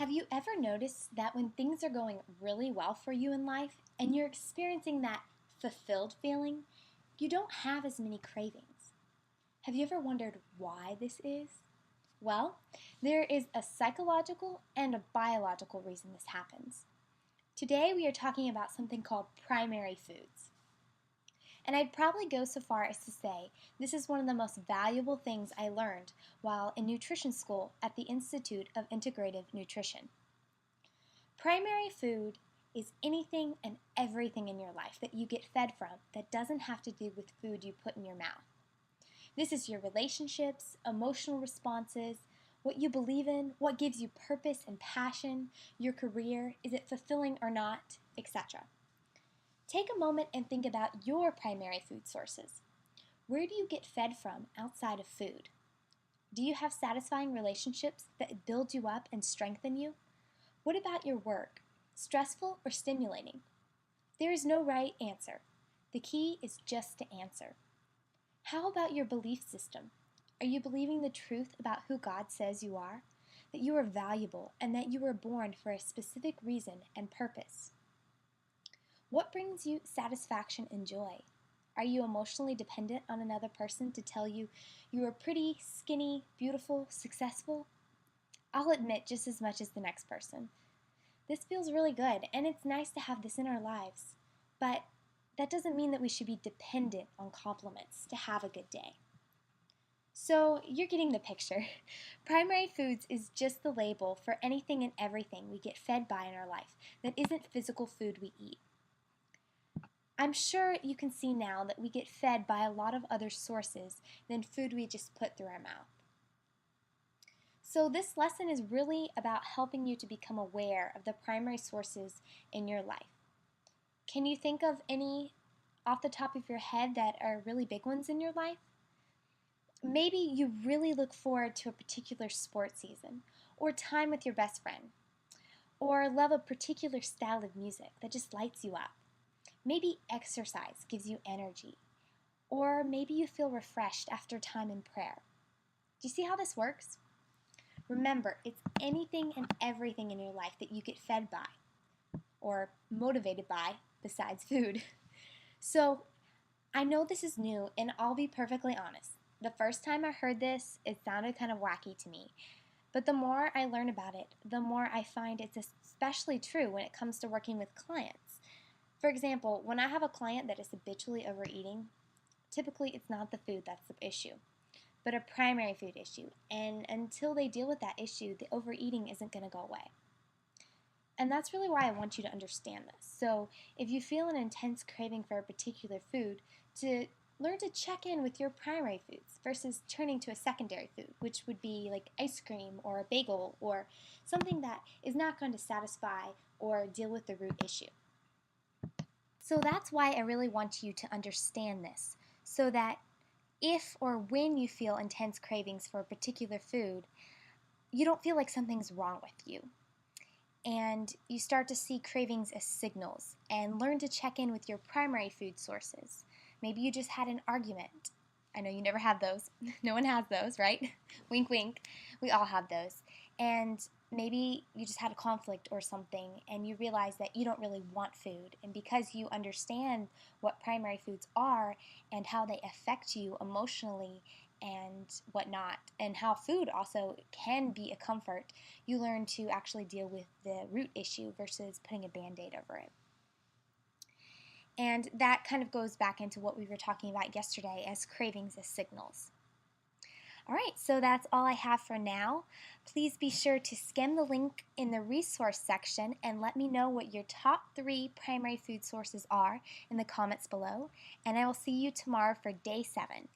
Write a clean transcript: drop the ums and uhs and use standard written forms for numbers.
Have you ever noticed that when things are going really well for you in life and you're experiencing that fulfilled feeling, you don't have as many cravings? Have you ever wondered why this is? Well, there is a psychological and a biological reason this happens. Today we are talking about something called primary foods. And I'd probably go so far as to say this is one of the most valuable things I learned while in nutrition school at the Institute of Integrative Nutrition. Primary food is anything and everything in your life that you get fed from that doesn't have to do with food you put in your mouth. This is your relationships, emotional responses, what you believe in, what gives you purpose and passion, your career, is it fulfilling or not, etc. Take a moment and think about your primary food sources. Where do you get fed from outside of food? Do you have satisfying relationships that build you up and strengthen you? What about your work? Stressful or stimulating? There is no right answer. The key is just to answer. How about your belief system? Are you believing the truth about who God says you are? That you are valuable and that you were born for a specific reason and purpose? What brings you satisfaction and joy? Are you emotionally dependent on another person to tell you you are pretty, skinny, beautiful, successful? I'll admit just as much as the next person. This feels really good, and it's nice to have this in our lives. But that doesn't mean that we should be dependent on compliments to have a good day. So you're getting the picture. Primary foods is just the label for anything and everything we get fed by in our life that isn't physical food we eat. I'm sure you can see now that we get fed by a lot of other sources than food we just put through our mouth. So this lesson is really about helping you to become aware of the primary sources in your life. Can you think of any off the top of your head that are really big ones in your life? Maybe you really look forward to a particular sports season, or time with your best friend, or love a particular style of music that just lights you up. Maybe exercise gives you energy, or maybe you feel refreshed after time in prayer. Do you see how this works? Remember, it's anything and everything in your life that you get fed by, or motivated by, besides food. So, I know this is new, and I'll be perfectly honest. The first time I heard this, it sounded kind of wacky to me. But the more I learn about it, the more I find it's especially true when it comes to working with clients. For example, when I have a client that is habitually overeating, typically it's not the food that's the issue, but a primary food issue. And until they deal with that issue, the overeating isn't going to go away. And that's really why I want you to understand this. So if you feel an intense craving for a particular food, to learn to check in with your primary foods versus turning to a secondary food, which would be like ice cream or a bagel or something that is not going to satisfy or deal with the root issue. So that's why I really want you to understand this, so that if or when you feel intense cravings for a particular food, you don't feel like something's wrong with you. And you start to see cravings as signals and learn to check in with your primary food sources. Maybe you just had an argument. I know you never have those. No one has those, right? Wink, wink. We all have those. And maybe you just had a conflict or something and you realize that you don't really want food. And because you understand what primary foods are and how they affect you emotionally and whatnot, and how food also can be a comfort, you learn to actually deal with the root issue versus putting a Band-Aid over it. And that kind of goes back into what we were talking about yesterday as cravings as signals. All right, so that's all I have for now. Please be sure to skim the link in the resource section and let me know what your top 3 primary food sources are in the comments below. And I will see you tomorrow for day 7.